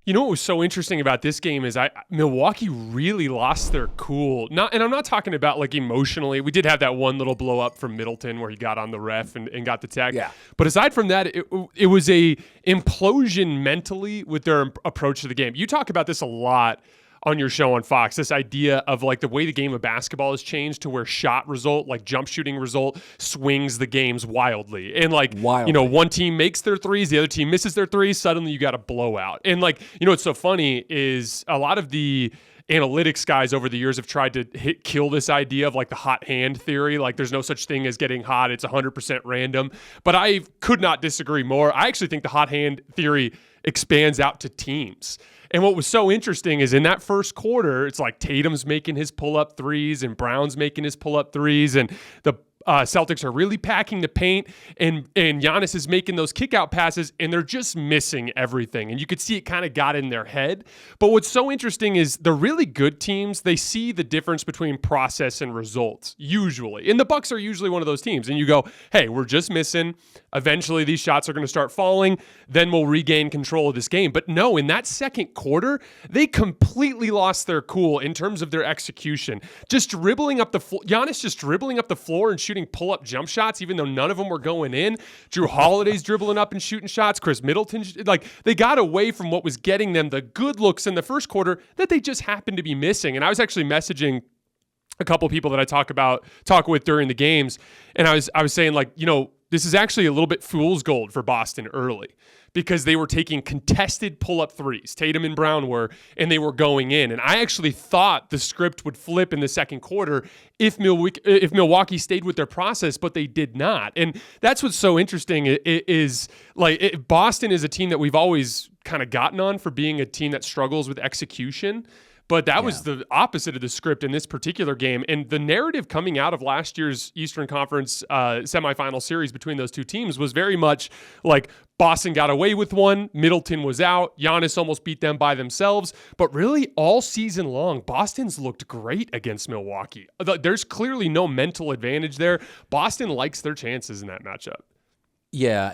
You know what was so interesting about this game is Milwaukee really lost their cool. And I'm not talking about like emotionally. We did have that one little blow up from Middleton where he got on the ref and got the tag. Yeah. But aside from that, it was a implosion mentally with their approach to the game. You talk about this a lot on your show on Fox, this idea of like the way the game of basketball has changed to where shot result, like jump shooting result, swings the games wildly. And like, one team makes their threes, the other team misses their threes, suddenly you got a blowout. And like, what's so funny is a lot of the analytics guys over the years have tried to kill this idea of like the hot hand theory. Like there's no such thing as getting hot. It's 100% random. But I could not disagree more. I actually think the hot hand theory expands out to teams. And what was so interesting is in that first quarter, it's like Tatum's making his pull-up threes and Brown's making his pull-up threes, and the Celtics are really packing the paint, and Giannis is making those kick-out passes, and they're just missing everything. And you could see it kind of got in their head. But what's so interesting is the really good teams, they see the difference between process and results, usually. And the Bucks are usually one of those teams. And you go, hey, we're just missing. Eventually, these shots are going to start falling. Then we'll regain control of this game. But no, in that second quarter, they completely lost their cool in terms of their execution. Just dribbling up the floor. Giannis just dribbling up the floor and shooting pull-up jump shots, even though none of them were going in. Drew Holiday's dribbling up and shooting shots. Chris Middleton, like they got away from what was getting them the good looks in the first quarter that they just happened to be missing. And I was actually messaging a couple people that I talk with during the games, and I was saying like, this is actually a little bit fool's gold for Boston early because they were taking contested pull-up threes. Tatum and Brown were, and they were going in. And I actually thought the script would flip in the second quarter if Milwaukee stayed with their process, but they did not. And that's what's so interesting is like Boston is a team that we've always kind of gotten on for being a team that struggles with execution. But that was the opposite of the script in this particular game. And the narrative coming out of last year's Eastern Conference semifinal series between those two teams was very much like Boston got away with one, Middleton was out, Giannis almost beat them by themselves. But really, all season long, Boston's looked great against Milwaukee. There's clearly no mental advantage there. Boston likes their chances in that matchup. Yeah,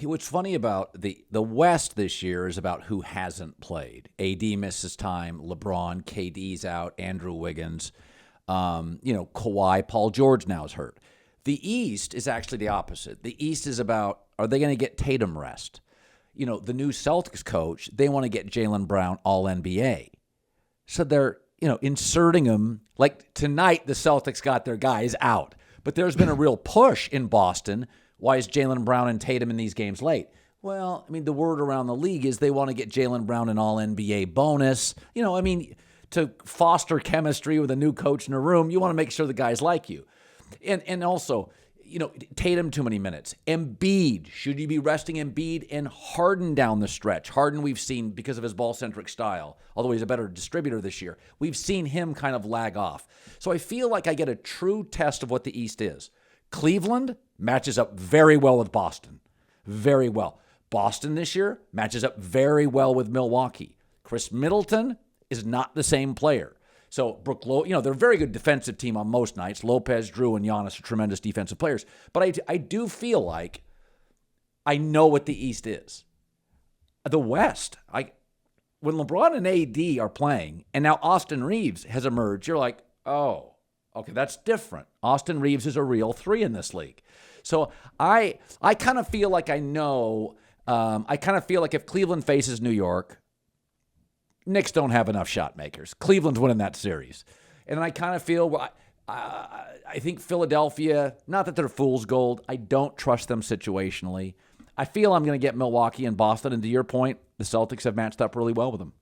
what's funny about the West this year is about who hasn't played. AD misses time, LeBron, KD's out, Andrew Wiggins, Kawhi, Paul George now is hurt. The East is actually the opposite. The East is about, are they going to get Tatum rest? The new Celtics coach, they want to get Jaylen Brown All-NBA. So they're, inserting him. Like tonight, the Celtics got their guys out. But there's been a real push in Boston. Why is Jaylen Brown and Tatum in these games late? Well, the word around the league is they want to get Jaylen Brown an All-NBA bonus. To foster chemistry with a new coach in a room, you want to make sure the guys like you. And also, Tatum too many minutes. Embiid, should you be resting Embiid and Harden down the stretch? Harden we've seen because of his ball-centric style, although he's a better distributor this year. We've seen him kind of lag off. So I feel like I get a true test of what the East is. Cleveland matches up very well with Boston. Very well. Boston this year matches up very well with Milwaukee. Chris Middleton is not the same player. So they're a very good defensive team on most nights. Lopez, Drew, and Giannis are tremendous defensive players. But I do feel like I know what the East is. The West, when LeBron and AD are playing, and now Austin Reeves has emerged, you're like, oh, okay, that's different. Austin Reeves is a real three in this league. So I kind of feel like I know. I kind of feel like if Cleveland faces New York, Knicks don't have enough shot makers. Cleveland's winning that series. And I kind of feel, I think Philadelphia, not that they're fool's gold. I don't trust them situationally. I feel I'm going to get Milwaukee and Boston. And to your point, the Celtics have matched up really well with them.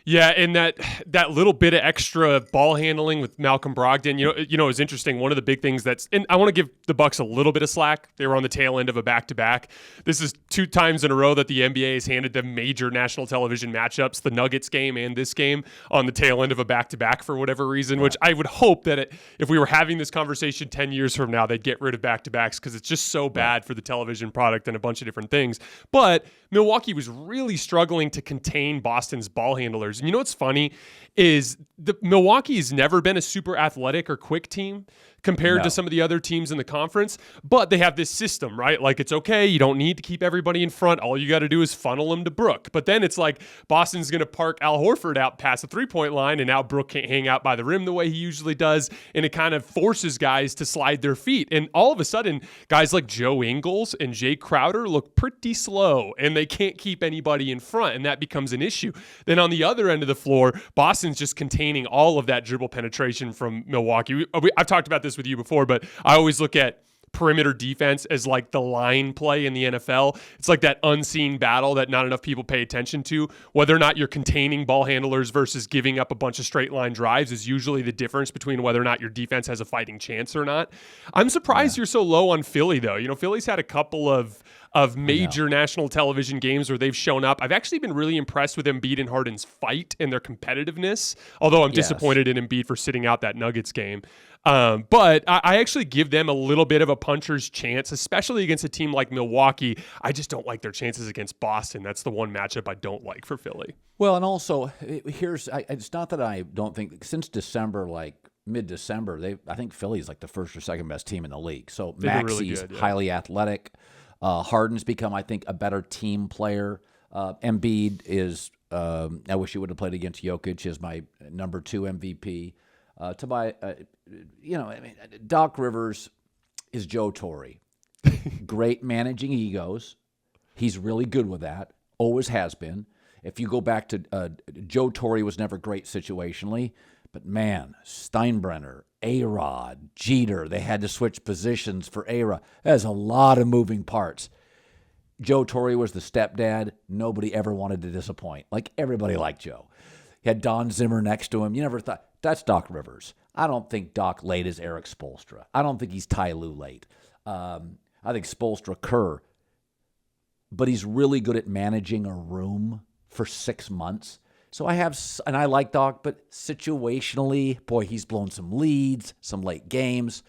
Yeah, and that little bit of extra ball handling with Malcolm Brogdon, it was interesting. One of the big things and I want to give the Bucks a little bit of slack. They were on the tail end of a back-to-back. This is 2 times in a row that the NBA has handed them major national television matchups, the Nuggets game and this game, on the tail end of a back-to-back for whatever reason, which I would hope that if we were having this conversation 10 years from now, they'd get rid of back-to-backs because it's just so bad for the television product and a bunch of different things. But Milwaukee was really struggling to contain Boston's ball handlers. years. And you know what's funny is Milwaukee's never been a super athletic or quick team compared to some of the other teams in the conference, but they have this system, right? Like, it's okay. You don't need to keep everybody in front. All you got to do is funnel them to Brook. But then it's like Boston's going to park Al Horford out past the three-point line, and now Brook can't hang out by the rim the way he usually does, and it kind of forces guys to slide their feet. And all of a sudden, guys like Joe Ingles and Jay Crowder look pretty slow, and they can't keep anybody in front, and that becomes an issue. Then on the other end of the floor, Boston's just containing all of that dribble penetration from Milwaukee. I've talked about this with you before, but I always look at perimeter defense as like the line play in the NFL. It's like that unseen battle that not enough people pay attention to. Whether or not you're containing ball handlers versus giving up a bunch of straight line drives is usually the difference between whether or not your defense has a fighting chance or not. I'm surprised you're so low on Philly, though. You know, Philly's had a couple of major national television games where they've shown up. I've actually been really impressed with Embiid and Harden's fight and their competitiveness, although I'm disappointed in Embiid for sitting out that Nuggets game. But I actually give them a little bit of a puncher's chance, especially against a team like Milwaukee. I just don't like their chances against Boston. That's the one matchup I don't like for Philly. Well, and also, it's not that I don't think, since December, like mid-December, I think Philly's like the first or second best team in the league. So Maxi's really highly athletic. Harden's become, I think, a better team player. Embiid is, I wish he would have played against Jokic as my number 2 MVP. Doc Rivers is Joe Torre. Great managing egos. He's really good with that. Always has been. If you go back to Joe Torre was never great situationally, but man, Steinbrenner, A-Rod, Jeter, they had to switch positions for A-Rod. There's a lot of moving parts. Joe Torre was the stepdad. Nobody ever wanted to disappoint. Like, everybody liked Joe. He had Don Zimmer next to him. You never thought, that's Doc Rivers. I don't think Doc late is Eric Spoelstra. I don't think he's Ty Lue late. I think Spoelstra Kerr. But he's really good at managing a room for 6 months. So I like Doc, but situationally, boy, he's blown some leads, some late games.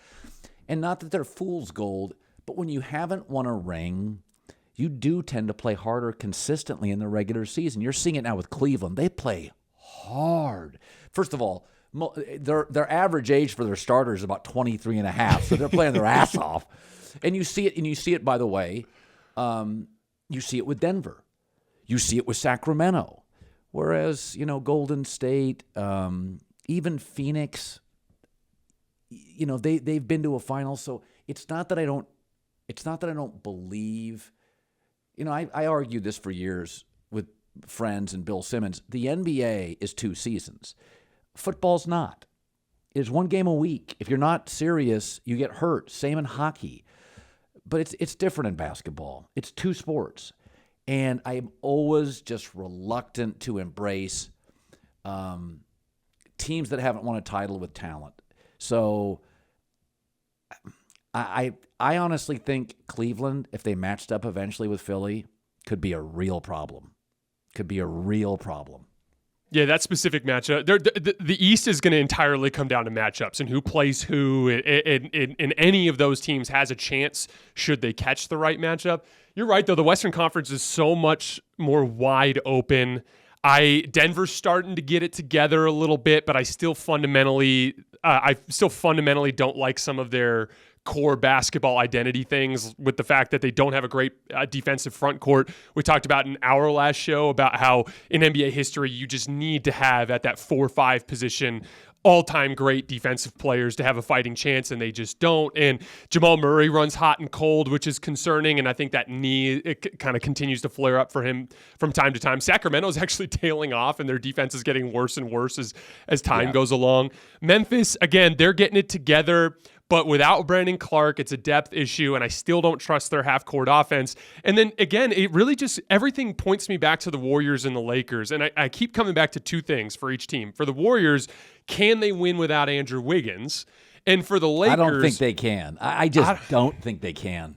And not that they're fool's gold, but when you haven't won a ring, you do tend to play harder consistently in the regular season. You're seeing it now with Cleveland. They play hard. First of all, their average age for their starters is about 23 and a half, so they're playing their ass off. And you see it, by the way, you see it with Denver. You see it with Sacramento. Whereas, Golden State, even Phoenix, they've been to a final. So it's not that I don't believe, I argued this for years with friends and Bill Simmons. The NBA is 2 seasons. Football's not. It's 1 game a week. If you're not serious, you get hurt. Same in hockey. But it's different in basketball. It's 2 sports. And I'm always just reluctant to embrace teams that haven't won a title with talent. So I honestly think Cleveland, if they matched up eventually with Philly, could be a real problem. Yeah, that specific matchup. The East is going to entirely come down to matchups and who plays who. And any of those teams has a chance should they catch the right matchup. You're right, though. The Western Conference is so much more wide open. Denver's starting to get it together a little bit, but I still fundamentally don't like some of their core basketball identity things with the fact that they don't have a great defensive front court. We talked about in our last show about how in NBA history you just need to have at that 4-5 position all-time great defensive players to have a fighting chance, and they just don't. And Jamal Murray runs hot and cold, which is concerning, and I think that knee kind of continues to flare up for him from time to time. Sacramento's actually tailing off, and their defense is getting worse and worse as time goes along. Memphis, again, they're getting it together, but without Brandon Clark, it's a depth issue, and I still don't trust their half-court offense. And then, again, it really just everything points me back to the Warriors and the Lakers, and I keep coming back to 2 things for each team. For the Warriors, can they win without Andrew Wiggins? And for the Lakers, I don't think they can. I just don't think they can.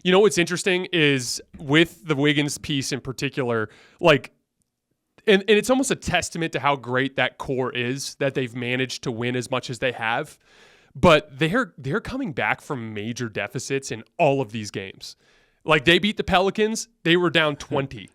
You know what's interesting is with the Wiggins piece in particular, like, and it's almost a testament to how great that core is that they've managed to win as much as they have. But they're coming back from major deficits in all of these games. Like, they beat the Pelicans, they were down 20.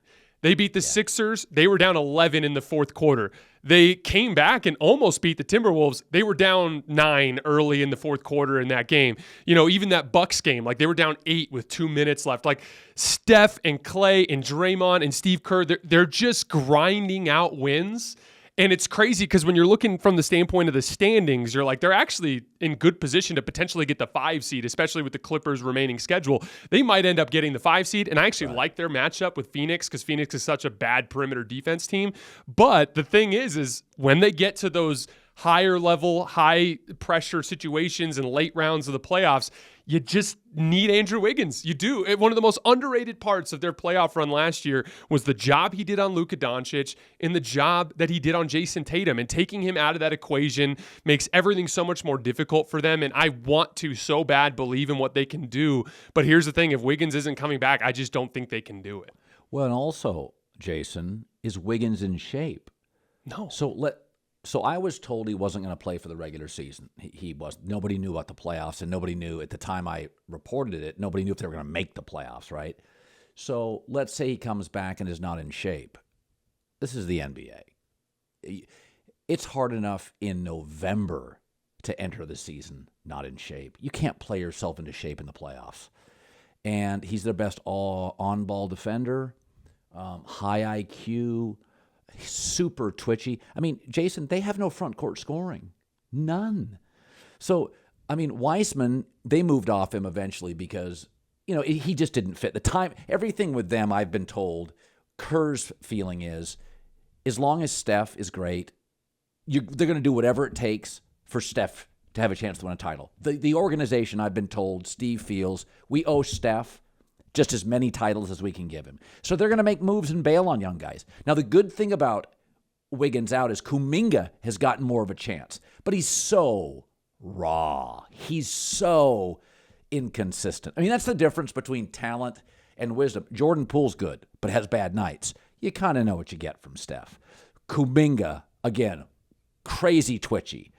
They beat the Sixers. They were down 11 in the fourth quarter. They came back and almost beat the Timberwolves. They were down 9 early in the fourth quarter in that game. Even that Bucks game, like they were down 8 with 2 minutes left. Like Steph and Clay and Draymond and Steve Kerr, they're just grinding out wins. And it's crazy because when you're looking from the standpoint of the standings, you're like, they're actually in good position to potentially get the 5 seed, especially with the Clippers' remaining schedule. They might end up getting the 5 seed. And I actually like their matchup with Phoenix because Phoenix is such a bad perimeter defense team. But the thing is when they get to those higher level, high pressure situations and late rounds of the playoffs, you just need Andrew Wiggins. You do. One of the most underrated parts of their playoff run last year was the job he did on Luka Doncic and the job that he did on Jayson Tatum. And taking him out of that equation makes everything so much more difficult for them. And I want to so bad believe in what they can do. But here's the thing. If Wiggins isn't coming back, I just don't think they can do it. Well, and also, Jason, is Wiggins in shape? No. So I was told he wasn't going to play for the regular season. He was. Nobody knew about the playoffs, and nobody knew at the time I reported it. Nobody knew if they were going to make the playoffs, right? So let's say he comes back and is not in shape. This is the NBA. It's hard enough in November to enter the season not in shape. You can't play yourself into shape in the playoffs. And he's their best on-ball defender, high IQ, super twitchy. I mean, Jason, they have no front court scoring. None. So, I mean, Weissman, they moved off him eventually because, he just didn't fit the time. Everything with them, I've been told, Kerr's feeling is, as long as Steph is great, they're going to do whatever it takes for Steph to have a chance to win a title. The organization, I've been told, Steve feels, we owe Steph just as many titles as we can give him. So they're going to make moves and bail on young guys. Now, the good thing about Wiggins out is Kuminga has gotten more of a chance, but he's so raw. He's so inconsistent. I mean, that's the difference between talent and wisdom. Jordan Poole's good, but has bad nights. You kind of know what you get from Steph. Kuminga, again, crazy twitchy,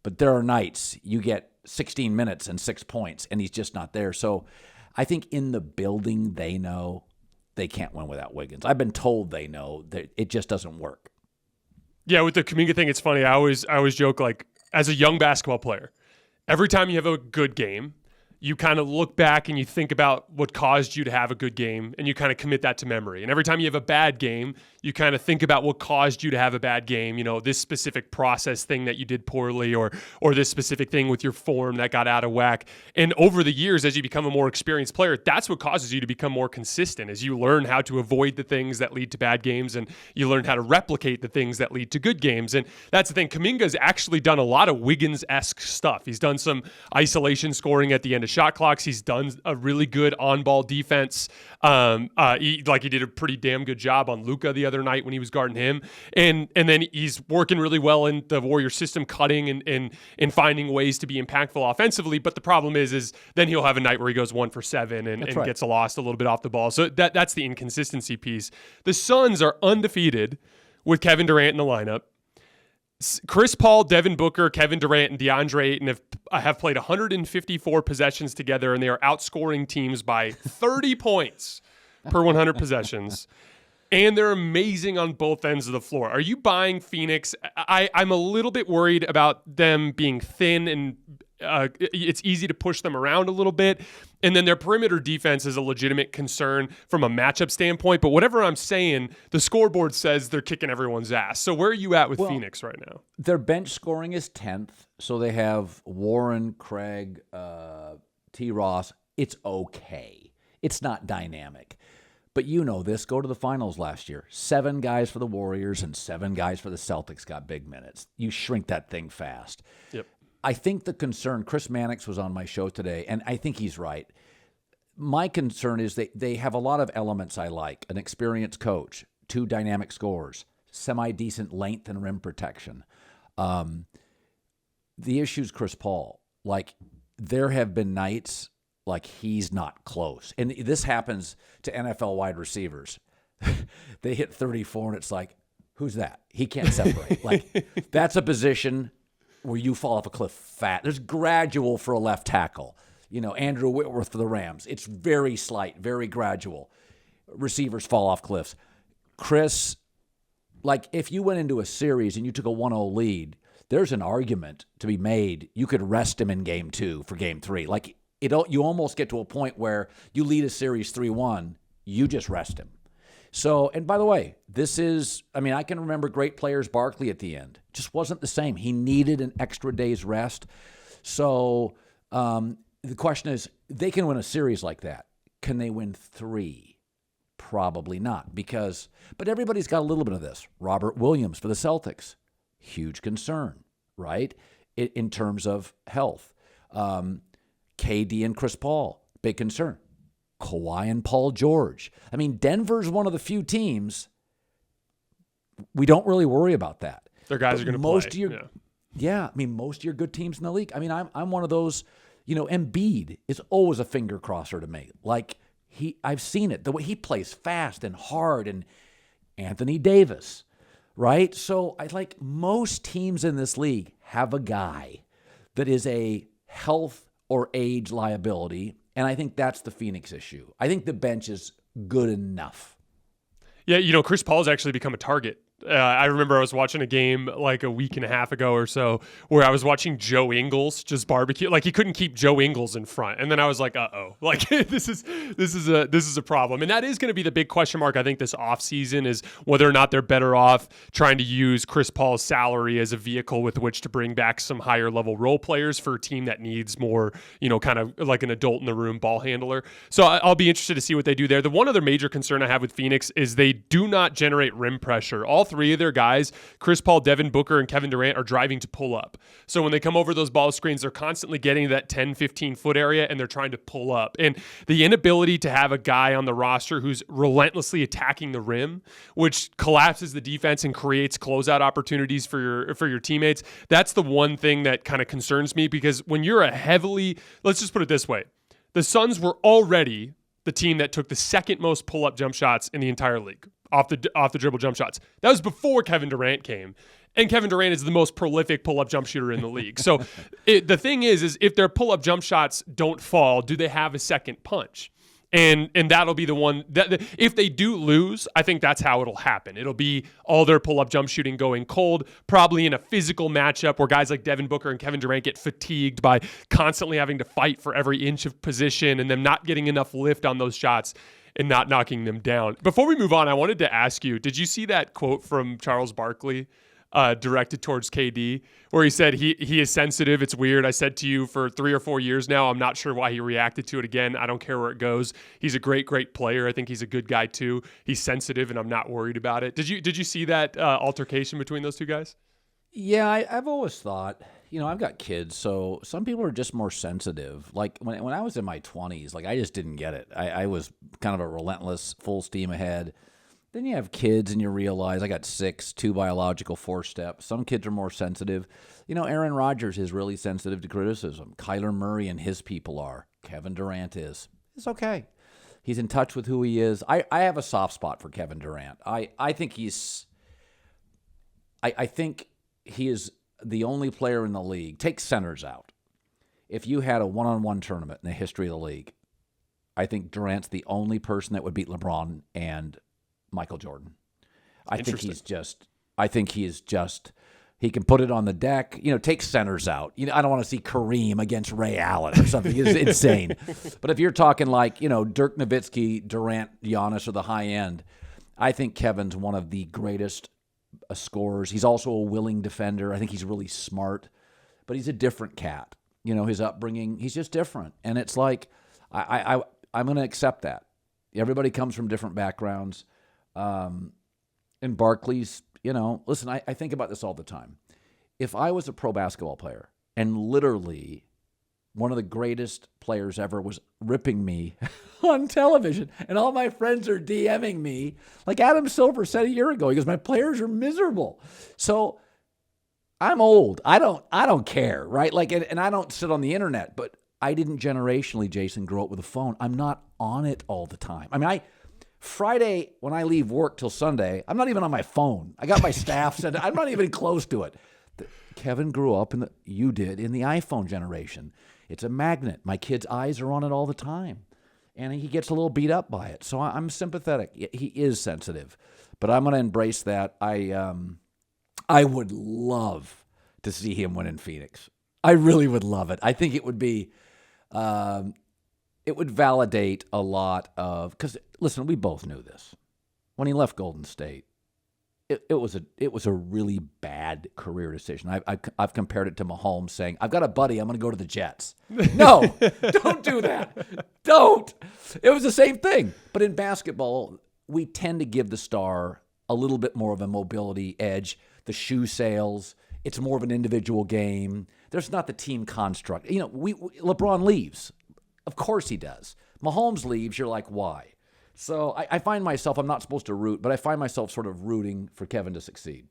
but there are nights you get 16 minutes and 6 points, and he's just not there. So I think in the building, they know they can't win without Wiggins. I've been told they know that it just doesn't work. Yeah, with the Kuminga thing, it's funny. I always joke, like, as a young basketball player, every time you have a good game, you kind of look back and you think about what caused you to have a good game, and you kind of commit that to memory. And every time you have a bad game, you kind of think about what caused you to have a bad game, this specific process thing that you did poorly, or this specific thing with your form that got out of whack. And over the years, as you become a more experienced player, that's what causes you to become more consistent, as you learn how to avoid the things that lead to bad games, and you learn how to replicate the things that lead to good games. And that's the thing. Kuminga's actually done a lot of Wiggins-esque stuff. He's done some isolation scoring at the end of shot clocks. He's done a really good on-ball defense. He did a pretty damn good job on Luka the other night when he was guarding him. And then he's working really well in the Warrior system, cutting and finding ways to be impactful offensively. But the problem is then he'll have a night where he goes 1 for 7 and gets lost a little bit off the ball. So that's the inconsistency piece. The Suns are undefeated with Kevin Durant in the lineup. Chris Paul, Devin Booker, Kevin Durant, and DeAndre Ayton have played 154 possessions together, and they are outscoring teams by 30 points per 100 possessions. And they're amazing on both ends of the floor. Are you buying Phoenix? I'm a little bit worried about them being thin, and it's easy to push them around a little bit. And then their perimeter defense is a legitimate concern from a matchup standpoint. But whatever I'm saying, the scoreboard says they're kicking everyone's ass. So where are you at with Phoenix right now? Their bench scoring is 10th. So they have Warren, Craig, T. Ross. It's okay. It's not dynamic. But you know this. Go to the finals last year. 7 guys for the Warriors and 7 guys for the Celtics got big minutes. You shrink that thing fast. Yep. I think the concern, Chris Mannix was on my show today, and I think he's right. My concern is they have a lot of elements I like. An experienced coach, 2 dynamic scorers, semi-decent length and rim protection. The issue's Chris Paul. Like, there have been nights like he's not close. And this happens to NFL wide receivers. They hit 34, and it's like, who's that? He can't separate. Like, that's a position where you fall off a cliff fat. There's gradual for a left tackle. Andrew Whitworth for the Rams. It's very slight, very gradual. Receivers fall off cliffs. Chris, like if you went into a series and you took a 1-0 lead, there's an argument to be made. You could rest him in game 2 for game 3. Like you almost get to a point where you lead a series 3-1, you just rest him. So, and by the way, I can remember great players, Barkley at the end. Just wasn't the same. He needed an extra day's rest. So the question is, they can win a series like that. Can they win 3? Probably not, but everybody's got a little bit of this. Robert Williams for the Celtics, huge concern, right? In terms of health. KD and Chris Paul, big concern. Kawhi and Paul George. I mean, Denver's one of the few teams we don't really worry about that. Their guys are going to play. Most of your good teams in the league. I mean, I'm one of those, Embiid is always a finger crosser to me. Like, I've seen it. The way he plays fast and hard, and Anthony Davis, right? So most teams in this league have a guy that is a health or age liability, and I think that's the Phoenix issue. I think the bench is good enough. Yeah, Chris Paul's actually become a target. I remember I was watching a game like a week and a half ago or so where I was watching Joe Ingles just barbecue. Like he couldn't keep Joe Ingles in front. And then I was like, uh-oh. Like this is a problem. And that is going to be the big question mark, I think, this offseason is whether or not they're better off trying to use Chris Paul's salary as a vehicle with which to bring back some higher level role players for a team that needs more, kind of like an adult in the room ball handler. So I'll be interested to see what they do there. The one other major concern I have with Phoenix is they do not generate rim pressure. All 3 of their guys, Chris Paul, Devin Booker, and Kevin Durant, are driving to pull up. So when they come over those ball screens, they're constantly getting that 10, 15-foot area, and they're trying to pull up. And the inability to have a guy on the roster who's relentlessly attacking the rim, which collapses the defense and creates closeout opportunities for your teammates, that's the one thing that kind of concerns me, because when you're let's just put it this way, the Suns were already the team that took the second most pull-up jump shots in the entire league. Off the dribble jump shots. That was before Kevin Durant came. And Kevin Durant is the most prolific pull-up jump shooter in the league. So the thing is if their pull-up jump shots don't fall, do they have a second punch? And that'll be the one that if they do lose, I think that's how it'll happen. It'll be all their pull-up jump shooting going cold, probably in a physical matchup where guys like Devin Booker and Kevin Durant get fatigued by constantly having to fight for every inch of position and them not getting enough lift on those shots and not knocking them down. Before we move on, I wanted to ask you, did you see that quote from Charles Barkley directed towards KD where he said he is sensitive, it's weird, I said to you for 3 or 4 years now, I'm not sure why he reacted to it again, I don't care where it goes, he's a great player, I think he's a good guy too, he's sensitive and I'm not worried about it. Did you see that altercation between those two guys? Yeah, I've always thought, I've got kids, so some people are just more sensitive. Like when I was in my 20s, I just didn't get it. I was kind of a relentless, full steam ahead. Then you have kids and you realize I got 6, 2 biological, 4 steps. Some kids are more sensitive. Aaron Rodgers is really sensitive to criticism. Kyler Murray and his people are. Kevin Durant is. It's okay. He's in touch with who he is. I have a soft spot for Kevin Durant. I think I think he is the only player in the league. Take centers out. If you had a one-on-one tournament in the history of the league, I think Durant's the only person that would beat LeBron and Michael Jordan. I think he can put it on the deck. Take centers out. I don't want to see Kareem against Ray Allen or something. It's insane. But if you're talking like, Dirk Nowitzki, Durant, Giannis, or the high end, I think Kevin's one of the greatest scorers. He's also a willing defender. I think he's really smart, but he's a different cat. His upbringing, he's just different. And it's like, I'm going to accept that. Everybody comes from different backgrounds. And Barkley's, listen, I think about this all the time. If I was a pro basketball player and literally one of the greatest players ever was ripping me on television and all my friends are DMing me, like Adam Silver said a year ago, he goes, my players are miserable. So I'm old. I don't care, right? And I don't sit on the internet, but I didn't generationally, Jason, grow up with a phone. I'm not on it all the time. I mean, Friday, when I leave work till Sunday, I'm not even on my phone. I got my staff said I'm not even close to it. Kevin grew up you did in the iPhone generation. It's a magnet. My kid's eyes are on it all the time. And he gets a little beat up by it. So I'm sympathetic. He is sensitive. but I'm going to embrace that. I would love to see him win in Phoenix. I really would love it. I think it would be, it would validate a lot of, because listen, we both knew this. When he left Golden State, it was a really bad career decision. I've compared it to Mahomes saying, "I've got a buddy, I'm going to go to the Jets." No, don't do that. Don't. It was the same thing. But in basketball, we tend to give the star a little bit more of a mobility edge. The shoe sales, it's more of an individual game. There's not the team construct. LeBron leaves. Of course he does. Mahomes leaves, you're like, why? So I find myself, I'm not supposed to root, but I find myself sort of rooting for Kevin to succeed.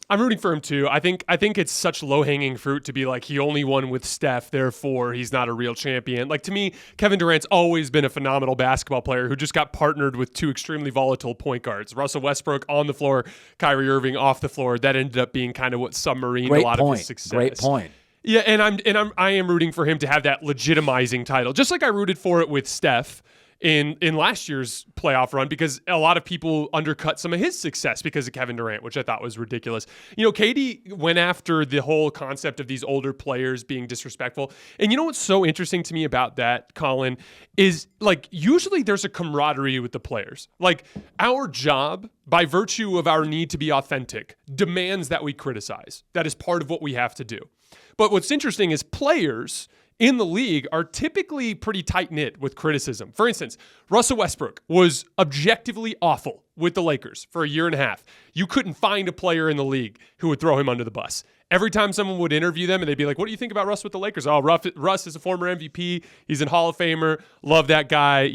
I'm rooting for him too. I think it's such low-hanging fruit to be like, he only won with Steph, therefore he's not a real champion. Like, to me, Kevin Durant's always been a phenomenal basketball player who just got partnered with two extremely volatile point guards. Russell Westbrook on the floor, Kyrie Irving off the floor. That ended up being kind of what submarined a lot of his success. Great point. Yeah, I am rooting for him to have that legitimizing title, just like I rooted for it with Steph in last year's playoff run, because a lot of people undercut some of his success because of Kevin Durant, which I thought was ridiculous. KD went after the whole concept of these older players being disrespectful. And you know what's so interesting to me about that, Colin, is like, usually there's a camaraderie with the players. Like, our job, by virtue of our need to be authentic, demands that we criticize. That is part of what we have to do. But what's interesting is players in the league are typically pretty tight-knit with criticism. For instance, Russell Westbrook was objectively awful with the Lakers for a year and a half. You couldn't find a player in the league who would throw him under the bus. Every time someone would interview them and they'd be like, "What do you think about Russ with the Lakers?" "Oh, Russ is a former MVP. He's a Hall of Famer. Love that guy.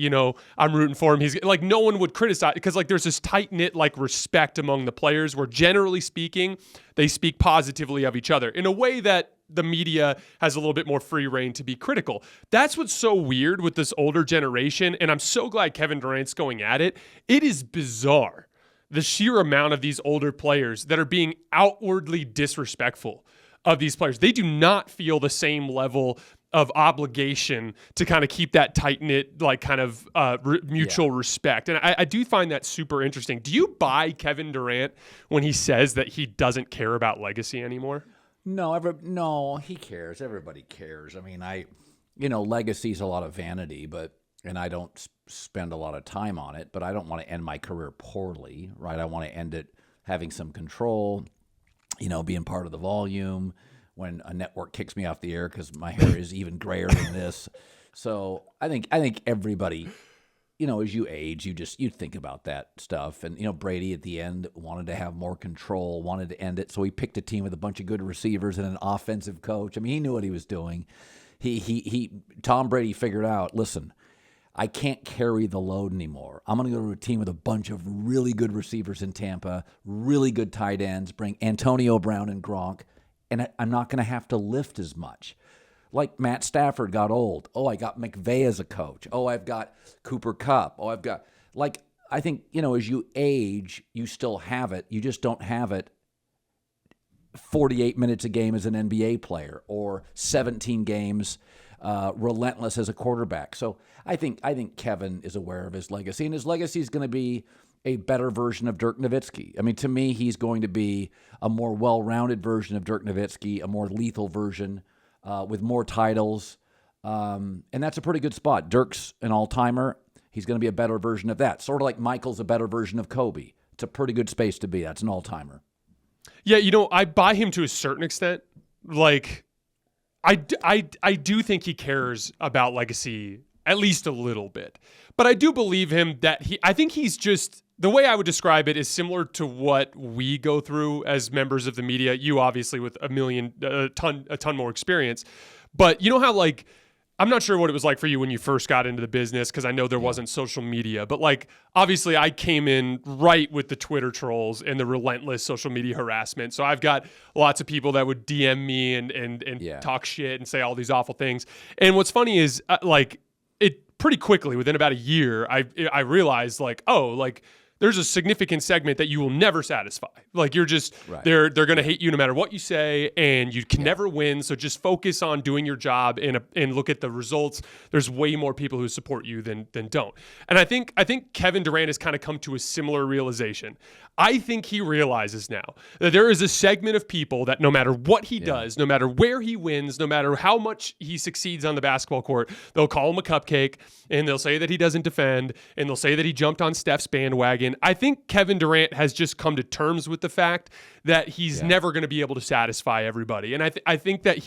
I'm rooting for him." He's like, no one would criticize, because like there's this tight-knit like respect among the players where, generally speaking, they speak positively of each other in a way that the media has a little bit more free reign to be critical. That's what's so weird with this older generation, and I'm so glad Kevin Durant's going at it. It is bizarre, the sheer amount of these older players that are being outwardly disrespectful of these players. They do not feel the same level of obligation to kind of keep that tight-knit, like kind of mutual respect. And I do find that super interesting. Do you buy Kevin Durant when he says that he doesn't care about legacy anymore? No, he cares. Everybody cares. I mean, legacy's a lot of vanity, and I don't spend a lot of time on it, but I don't want to end my career poorly, right? I want to end it having some control, being part of the volume when a network kicks me off the air because my hair is even grayer than this. So I think everybody, as you age, you think about that stuff. And, Brady at the end wanted to have more control, wanted to end it. So he picked a team with a bunch of good receivers and an offensive coach. I mean, he knew what he was doing. Tom Brady figured out, listen, I can't carry the load anymore. I'm going to go to a team with a bunch of really good receivers in Tampa, really good tight ends, bring Antonio Brown and Gronk, and I'm not going to have to lift as much. Like Matt Stafford got old. Oh, I got McVay as a coach. Oh, I've got Cooper Kupp. Oh, I've got, I think, as you age, you still have it. You just don't have it 48 minutes a game as an NBA player or 17 games relentless as a quarterback. So I think Kevin is aware of his legacy, and his legacy is going to be a better version of Dirk Nowitzki. I mean, to me, he's going to be a more well-rounded version of Dirk Nowitzki, a more lethal version with more titles, and that's a pretty good spot. Dirk's an all-timer. He's going to be a better version of that. Sort of like Michael's a better version of Kobe. It's a pretty good space to be. That's an all-timer. Yeah, I buy him to a certain extent. Like, I do think he cares about legacy at least a little bit. But I do believe him that I think he's just, the way I would describe it is similar to what we go through as members of the media. You obviously with a ton more experience. But you know how, like, I'm not sure what it was like for you when you first got into the business, because I know there wasn't social media. But like, obviously I came in right with the Twitter trolls and the relentless social media harassment. So I've got lots of people that would DM me and talk shit and say all these awful things. And what's funny is it pretty quickly, within about a year, I realized, like, oh, like, there's a significant segment that you will never satisfy. Like you're just they're going to hate you no matter what you say, and you can never win. So just focus on doing your job and look at the results. There's way more people who support you than don't. And I think Kevin Durant has kind of come to a similar realization. I think he realizes now that there is a segment of people that no matter what he does, no matter where he wins, no matter how much he succeeds on the basketball court, they'll call him a cupcake, and they'll say that he doesn't defend, and they'll say that he jumped on Steph's bandwagon. I think Kevin Durant has just come to terms with the fact that he's never going to be able to satisfy everybody. And I think that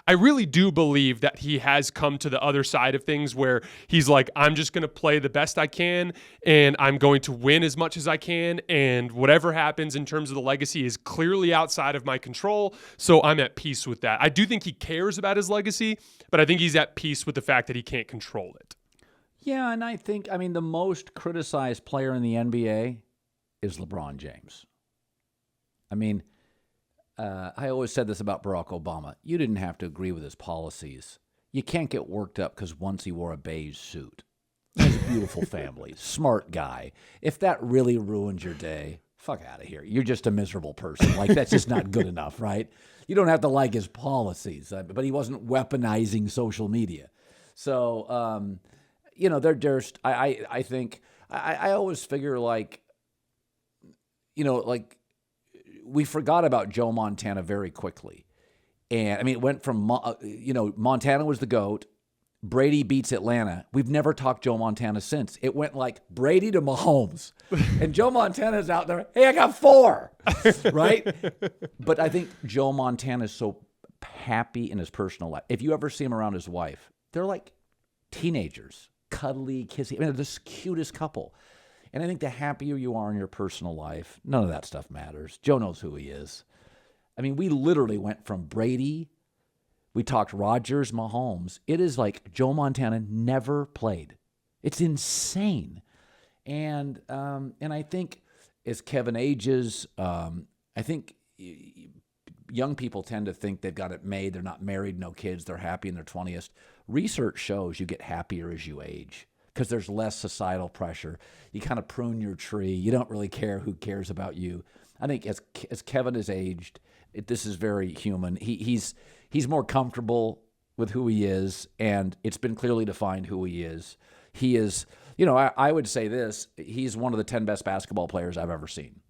I really do believe that he has come to the other side of things where he's like, I'm just going to play the best I can, and I'm going to win as much as I can, and whatever happens in terms of the legacy is clearly outside of my control, so I'm at peace with that. I do think he cares about his legacy, but I think he's at peace with the fact that he can't control it. Yeah, and I think, the most criticized player in the NBA is LeBron James. I always said this about Barack Obama. You didn't have to agree with his policies. You can't get worked up because once he wore a beige suit. He has a beautiful family, smart guy. If that really ruins your day, fuck out of here. You're just a miserable person. Like, that's just not good enough, right? You don't have to like his policies, but he wasn't weaponizing social media. So, I think, I always figure we forgot about Joe Montana very quickly. And it went from, Montana was the GOAT. Brady beats Atlanta. We've never talked Joe Montana since. It went like Brady to Mahomes. And Joe Montana's out there, hey, I got 4, right? But I think Joe Montana is so happy in his personal life. If you ever see him around his wife, they're like teenagers, cuddly, kissy. They're the cutest couple. And I think the happier you are in your personal life, none of that stuff matters. Joe knows who he is. We literally went from Brady, we talked Rodgers, Mahomes. It is like Joe Montana never played. It's insane. And I think as Kevin ages, I think young people tend to think they've got it made. They're not married, no kids. They're happy in their 20s. Research shows you get happier as you age because there's less societal pressure. You kind of prune your tree. You don't really care who cares about you. I think as Kevin has aged, this is very human. He's more comfortable with who he is, and it's been clearly defined who he is. He is, I would say this, he's one of the 10 best basketball players I've ever seen.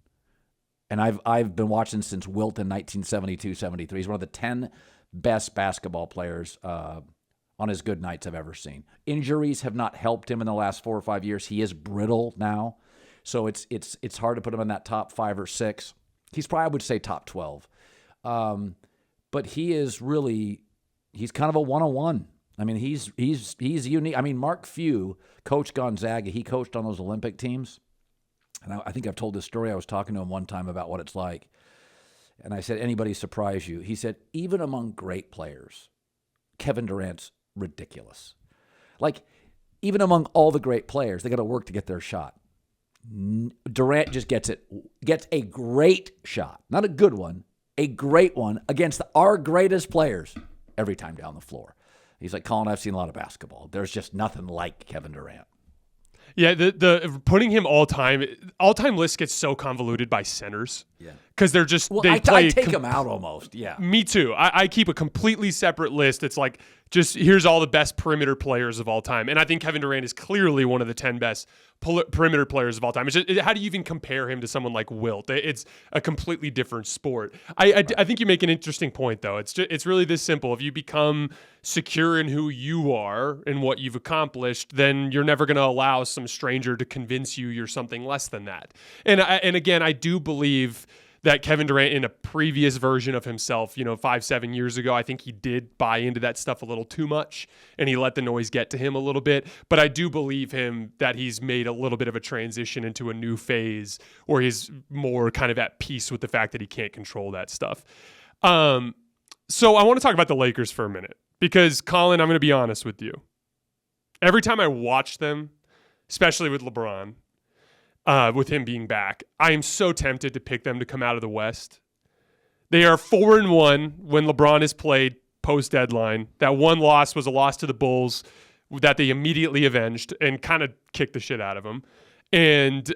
And I've been watching since Wilt in 1972-73. He's one of the 10 best basketball players on his good nights I've ever seen. Injuries have not helped him in the last 4 or 5 years. He is brittle now, so it's hard to put him in that top 5 or 6. He's probably, I would say, top 12. But he is really, he's kind of a one-on-one. He's unique. Mark Few coached Gonzaga. He coached on those Olympic teams. And I think I've told this story. I was talking to him one time about what it's like. And I said, anybody surprise you? He said, even among great players, Kevin Durant's ridiculous. Like, even among all the great players, they got to work to get their shot. Durant just gets a great shot. Not a good one. A great one against our greatest players every time down the floor. He's like, Colin, I've seen a lot of basketball. There's just nothing like Kevin Durant. Yeah, the putting him all-time list gets so convoluted by centers. Yeah. Because they're just, I take him out almost, yeah. Me too. I keep a completely separate list. It's like, just here's all the best perimeter players of all time. And I think Kevin Durant is clearly one of the 10 best perimeter players of all time. It's just, how do you even compare him to someone like Wilt? It's a completely different sport. I think you make an interesting point, though. It's really this simple. If you become secure in who you are and what you've accomplished, then you're never going to allow some stranger to convince you're something less than that. And again, I do believe that Kevin Durant, in a previous version of himself, 5-7 years ago, I think he did buy into that stuff a little too much, and he let the noise get to him a little bit. But I do believe him that he's made a little bit of a transition into a new phase where he's more kind of at peace with the fact that he can't control that stuff. So I want to talk about the Lakers for a minute, because, Colin, I'm going to be honest with you. Every time I watch them, especially with LeBron, with him being back, I am so tempted to pick them to come out of the West. They are 4-1 when LeBron has played post-deadline. That one loss was a loss to the Bulls that they immediately avenged and kind of kicked the shit out of them. And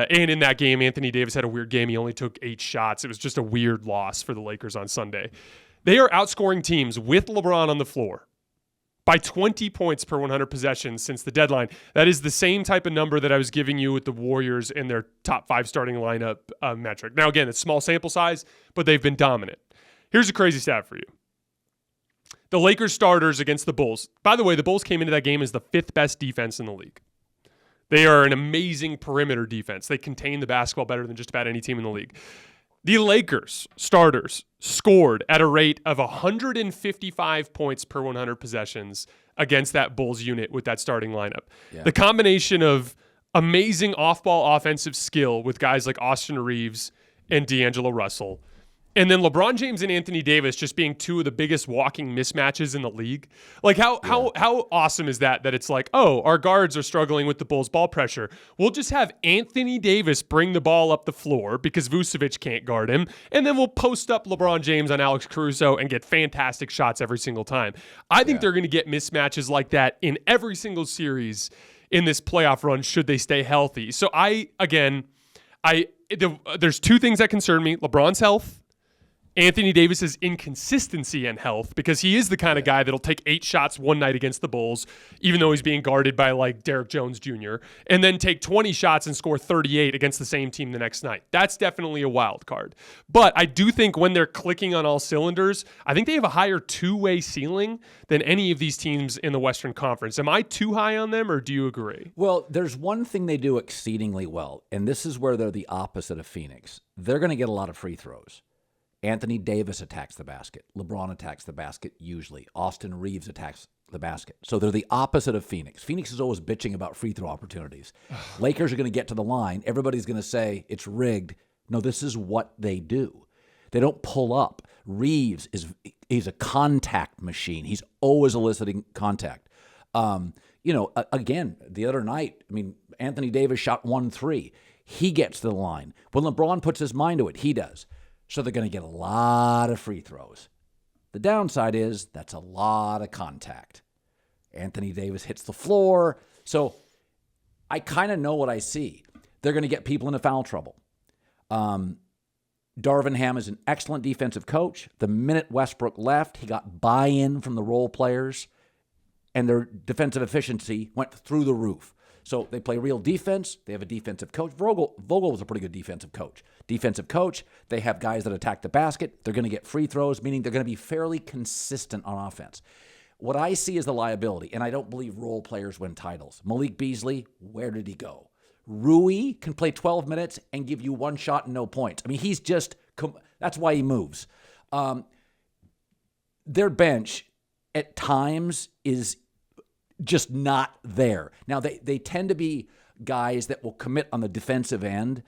in that game, Anthony Davis had a weird game. He only took 8 shots. It was just a weird loss for the Lakers on Sunday. They are outscoring teams with LeBron on the floor by 20 points per 100 possessions since the deadline. That is the same type of number that I was giving you with the Warriors in their top 5 starting lineup metric. Now, again, it's small sample size, but they've been dominant. Here's a crazy stat for you. The Lakers starters against the Bulls. By the way, the Bulls came into that game as the 5th best defense in the league. They are an amazing perimeter defense. They contain the basketball better than just about any team in the league. The Lakers starters scored at a rate of 155 points per 100 possessions against that Bulls unit with that starting lineup. Yeah. The combination of amazing off-ball offensive skill with guys like Austin Reeves and D'Angelo Russell, and then LeBron James and Anthony Davis just being 2 of the biggest walking mismatches in the league. Like how awesome is that it's like, oh, our guards are struggling with the Bulls ball pressure. We'll just have Anthony Davis bring the ball up the floor because Vucevic can't guard him. And then we'll post up LeBron James on Alex Caruso and get fantastic shots every single time. I think they're going to get mismatches like that in every single series in this playoff run should they stay healthy. So there's 2 things that concern me. LeBron's health, Anthony Davis's inconsistency and health, because he is the kind of guy that'll take 8 shots one night against the Bulls, even though he's being guarded by like Derrick Jones Jr., and then take 20 shots and score 38 against the same team the next night. That's definitely a wild card. But I do think when they're clicking on all cylinders, I think they have a higher two-way ceiling than any of these teams in the Western Conference. Am I too high on them, or do you agree? Well, there's one thing they do exceedingly well, and this is where they're the opposite of Phoenix. They're going to get a lot of free throws. Anthony Davis attacks the basket. LeBron attacks the basket usually. Austin Reeves attacks the basket. So they're the opposite of Phoenix. Phoenix is always bitching about free throw opportunities. Lakers are going to get to the line. Everybody's going to say it's rigged. No, this is what they do. They don't pull up. Reeves he's a contact machine. He's always eliciting contact. Again, the other night, Anthony Davis shot 1-3. He gets to the line. When LeBron puts his mind to it, he does. So they're going to get a lot of free throws. The downside is that's a lot of contact. Anthony Davis hits the floor. So I kind of know what I see. They're going to get people into foul trouble. Darvin Ham is an excellent defensive coach. The minute Westbrook left, he got buy-in from the role players, and their defensive efficiency went through the roof. So they play real defense. They have a defensive coach. Vogel was a pretty good defensive coach. They have guys that attack the basket. They're going to get free throws, meaning they're going to be fairly consistent on offense. What I see is the liability, and I don't believe role players win titles. Malik Beasley, where did he go? Rui can play 12 minutes and give you 1 shot and no points. He's just – that's why he moves. Their bench at times is just not there. Now, they tend to be guys that will commit on the defensive end,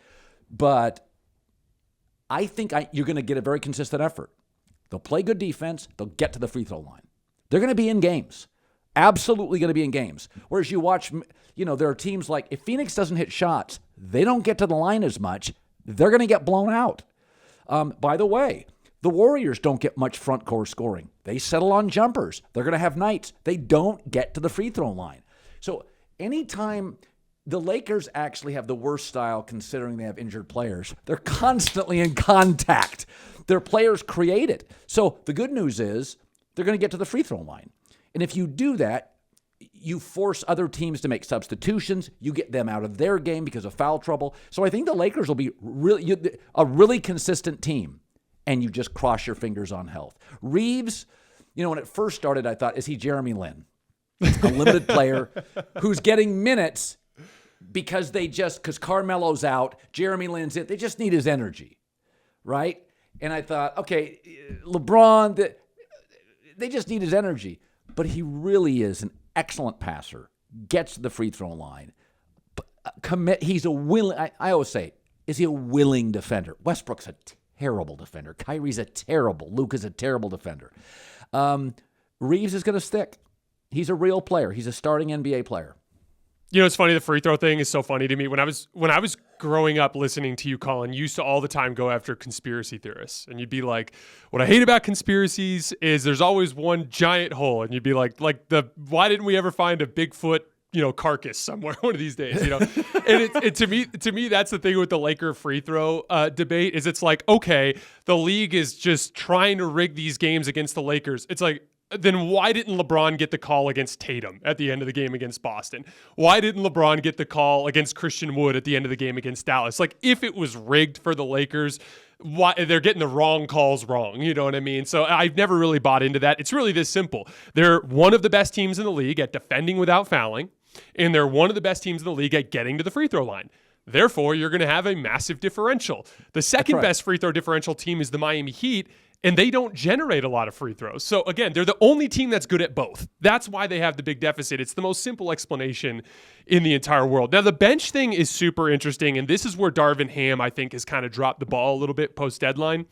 but I think you're going to get a very consistent effort. They'll play good defense. They'll get to the free throw line. They're going to be in games. Absolutely going to be in games. Whereas you watch, there are teams like, if Phoenix doesn't hit shots, they don't get to the line as much. They're going to get blown out. By the way, the Warriors don't get much front court scoring. They settle on jumpers. They're going to have nights. They don't get to the free throw line. So anytime the Lakers actually have the worst style considering they have injured players, they're constantly in contact. Their players create it. So the good news is they're going to get to the free throw line. And if you do that, you force other teams to make substitutions. You get them out of their game because of foul trouble. So I think the Lakers will be a really consistent team. And you just cross your fingers on health. Reeves, when it first started, I thought, is he Jeremy Lin? A limited player who's getting minutes because Carmelo's out, Jeremy Lin's in. They just need his energy, right? And I thought, okay, LeBron, they just need his energy. But he really is an excellent passer, gets to the free throw line. He's a willing, I always say, is he a willing defender? Westbrook's a terrible defender. Kyrie's Luka's a terrible defender. Reeves is going to stick. He's a real player. He's a starting NBA player. It's funny. The free throw thing is so funny to me. When I was growing up listening to you, Colin, you used to all the time go after conspiracy theorists, and you'd be like, "What I hate about conspiracies is there's always one giant hole," and you'd be like, why didn't we ever find a Bigfoot, carcass somewhere one of these days, and to me, that's the thing with the Laker free throw debate is it's like, okay, the league is just trying to rig these games against the Lakers. It's like, then why didn't LeBron get the call against Tatum at the end of the game against Boston? Why didn't LeBron get the call against Christian Wood at the end of the game against Dallas? Like, if it was rigged for the Lakers, why they're getting the wrong calls wrong? You know what I mean? So I've never really bought into that. It's really this simple. They're one of the best teams in the league at defending without fouling, and they're one of the best teams in the league at getting to the free throw line. Therefore, you're going to have a massive differential. The second best free throw differential team is the Miami Heat, and they don't generate a lot of free throws. So again, they're the only team that's good at both. That's why they have the big deficit. It's the most simple explanation in the entire world. Now, the bench thing is super interesting, and this is where Darvin Ham, I think, has kind of dropped the ball a little bit post-deadline.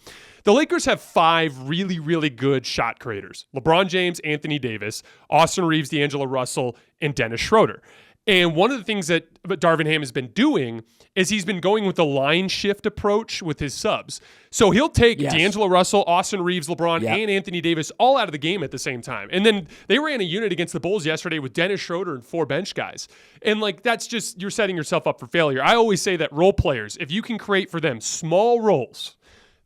The Lakers have 5 really, really good shot creators: LeBron James, Anthony Davis, Austin Reeves, D'Angelo Russell, and Dennis Schroeder. And one of the things that Darvin Ham has been doing is he's been going with the line shift approach with his subs. So he'll take D'Angelo Russell, Austin Reeves, LeBron, and Anthony Davis all out of the game at the same time. And then they ran a unit against the Bulls yesterday with Dennis Schroeder and 4 bench guys. And that's just, you're setting yourself up for failure. I always say that role players, if you can create for them small roles,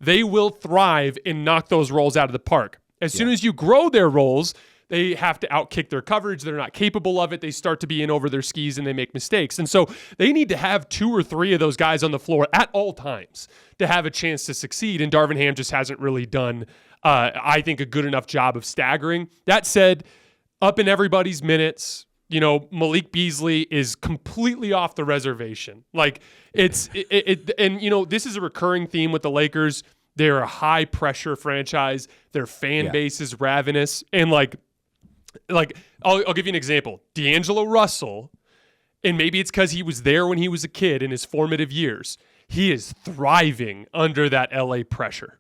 they will thrive and knock those roles out of the park. As soon as you grow their roles, they have to outkick their coverage. They're not capable of it. They start to be in over their skis and they make mistakes. And so they need to have 2 or 3 of those guys on the floor at all times to have a chance to succeed. And Darvin Ham just hasn't really done, I think, a good enough job of staggering. That said, up in everybody's minutes, Malik Beasley is completely off the reservation. Like and this is a recurring theme with the Lakers. They're a high pressure franchise. Their fan base is ravenous. And I'll give you an example. D'Angelo Russell, and maybe it's because he was there when he was a kid in his formative years, he is thriving under that LA pressure.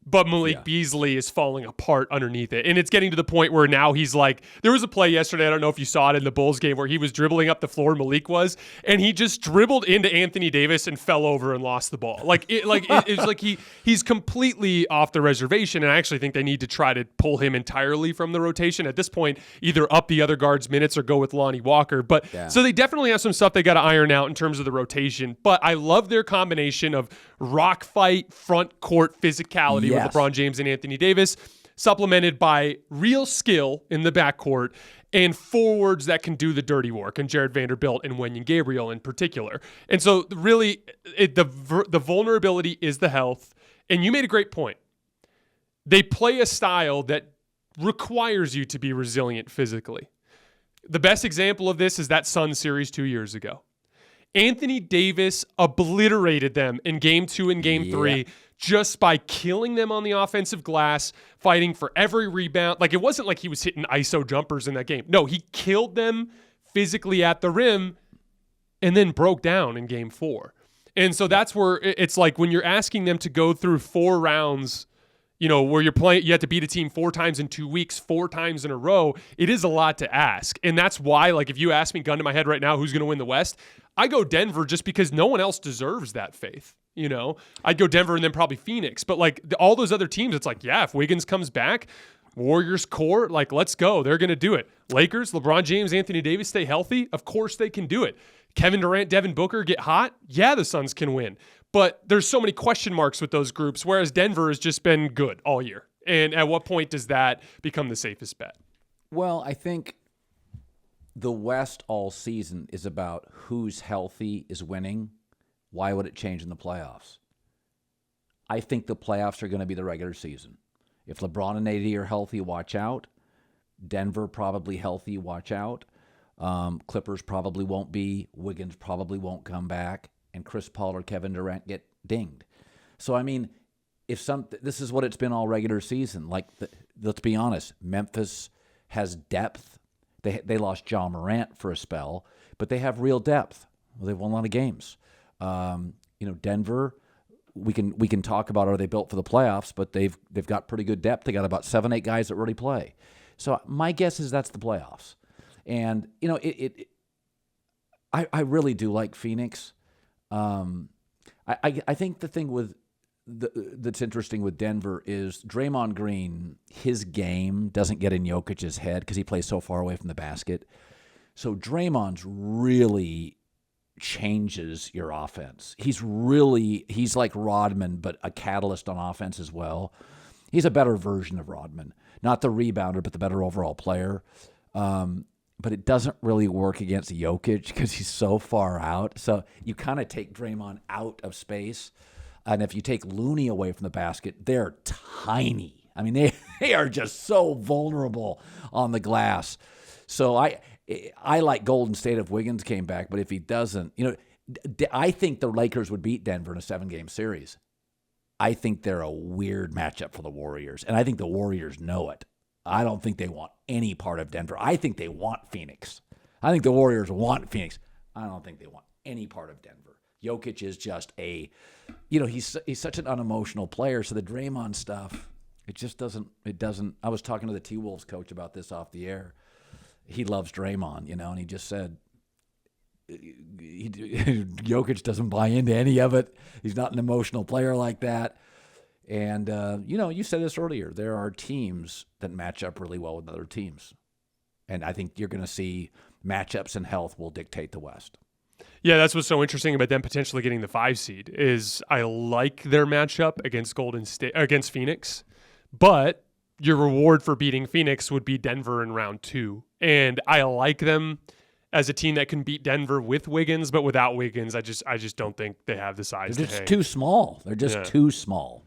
But Malik Beasley is falling apart underneath it. And it's getting to the point where now he's like, there was a play yesterday, I don't know if you saw it in the Bulls game, where he was dribbling up the floor, Malik was, and he just dribbled into Anthony Davis and fell over and lost the ball. It's like he's completely off the reservation. And I actually think they need to try to pull him entirely from the rotation. At this point, either up the other guards' minutes or go with Lonnie Walker. But so they definitely have some stuff they got to iron out in terms of the rotation. But I love their combination of rock fight, front court physicality with LeBron James and Anthony Davis, supplemented by real skill in the backcourt and forwards that can do the dirty work, and Jared Vanderbilt and Wenyen Gabriel in particular. And so really, the vulnerability is the health. And you made a great point. They play a style that requires you to be resilient physically. The best example of this is that Suns series 2 years ago. Anthony Davis obliterated them in Game 2 and Game 3 just by killing them on the offensive glass, fighting for every rebound. It wasn't like he was hitting ISO jumpers in that game. No, he killed them physically at the rim and then broke down in Game 4. And so that's where it's like when you're asking them to go through 4 rounds, where you're playing, you have to beat a team 4 times in 2 weeks, 4 times in a row. It is a lot to ask. And that's why, if you ask me, gun to my head right now, who's going to win the West? I go Denver just because no one else deserves that faith. I'd go Denver and then probably Phoenix. But all those other teams, it's if Wiggins comes back, Warriors core, let's go. They're going to do it. Lakers, LeBron James, Anthony Davis stay healthy. Of course they can do it. Kevin Durant, Devin Booker get hot. Yeah, the Suns can win. But there's so many question marks with those groups, whereas Denver has just been good all year. And at what point does that become the safest bet? Well, I think the West all season is about who's healthy is winning. Why would it change in the playoffs? I think the playoffs are going to be the regular season. If LeBron and AD are healthy, watch out. Denver probably healthy, watch out. Clippers probably won't be. Wiggins probably won't come back. And Chris Paul or Kevin Durant get dinged. So, this is what it's been all regular season. Let's be honest, Memphis has depth. They lost John Morant for a spell, but they have real depth. They've won a lot of games. Denver, we can talk about, are they built for the playoffs, but they've got pretty good depth. They got about 7-8 guys that really play. So my guess is that's the playoffs. And I really do like Phoenix. I think the thing that's interesting with Denver is Draymond Green, his game doesn't get in Jokic's head because he plays so far away from the basket. So Draymond's really changes your offense. He's like Rodman, but a catalyst on offense as well. He's a better version of Rodman. Not the rebounder, but the better overall player. But it doesn't really work against Jokic because he's so far out. So you kind of take Draymond out of space. And if you take Looney away from the basket, they're tiny. I mean, they are just so vulnerable on the glass. So I like Golden State if Wiggins came back, but if he doesn't, I think the Lakers would beat Denver in a 7-game series. I think they're a weird matchup for the Warriors, and I think the Warriors know it. I don't think they want any part of Denver. I think they want Phoenix. I think the Warriors want Phoenix. I don't think they want any part of Denver. Jokic is just he's such an unemotional player, so the Draymond stuff, it doesn't. I was talking to the T-Wolves coach about this off the air. He loves Draymond, and he just said, Jokic doesn't buy into any of it. He's not an emotional player like that. And, you said this earlier. There are teams that match up really well with other teams. And I think you're going to see matchups and health will dictate the West. Yeah, that's what's so interesting about them potentially getting the 5 seed is I like their matchup against Phoenix, but your reward for beating Phoenix would be Denver in round 2. And I like them as a team that can beat Denver with Wiggins, but without Wiggins, I just don't think they have the size. They're just too small. They're just too small.